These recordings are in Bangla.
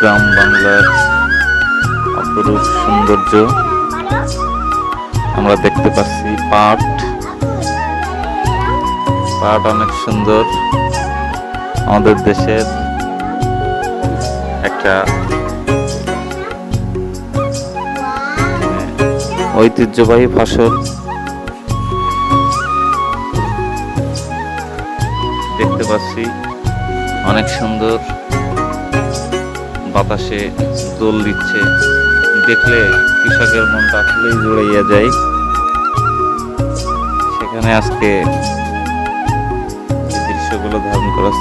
গ্রাম বাংলার অপরূপ সৌন্দর্য আমরা দেখতে পাচ্ছি। পাট অনেক সুন্দর, আমাদের দেশের একটা ঐতিহ্যবাহী ফসল। দেখতে পাচ্ছি অনেক সুন্দর, বাতাসে দোল দিচ্ছে, দেখলে কৃষকের মনটা আসলেই জুড়াইয়া যায়। সেখানে আজকে দৃশ্যগুলো ধারণ করার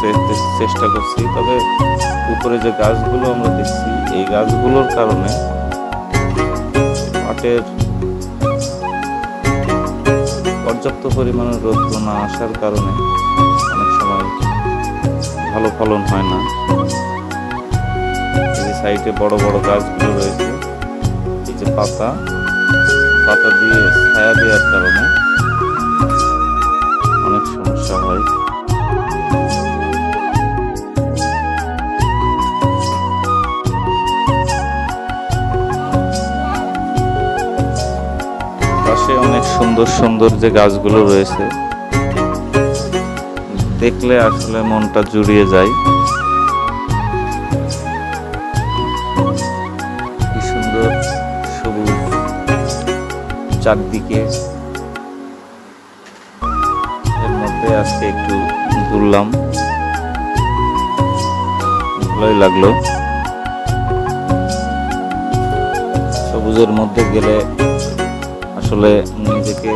চেষ্টা করছি। তবে উপরে যে গাছগুলো আমরা দেখছি, এই গাছগুলোর কারণে পাটের পর্যাপ্ত পরিমাণে রৌদ্র না আসার কারণে অনেক সময় ভালো ফলন হয় না। এই সাইডে বড় বড় গাছগুলো রয়েছে, এই যে পাতা দিয়ে ছায়া দেওয়ার কারণে অনেক সমস্যা হয়। পাশে অনেক সুন্দর সুন্দর যে গাছগুলো রয়েছে, দেখলে আসলে মনটা জুড়িয়ে যায়। কি সুন্দর সবুজ চারদিকে। এর মধ্যে আজকে একটু ঘুরলাম, ভালোই লাগলো। সবুজের মধ্যে গেলে আসলে নিজেকে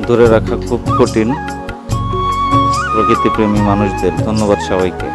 ধরে রাখা খুব কঠিন প্রকৃতিপ্রেমী মানুষদের। ধন্যবাদ সবাইকে।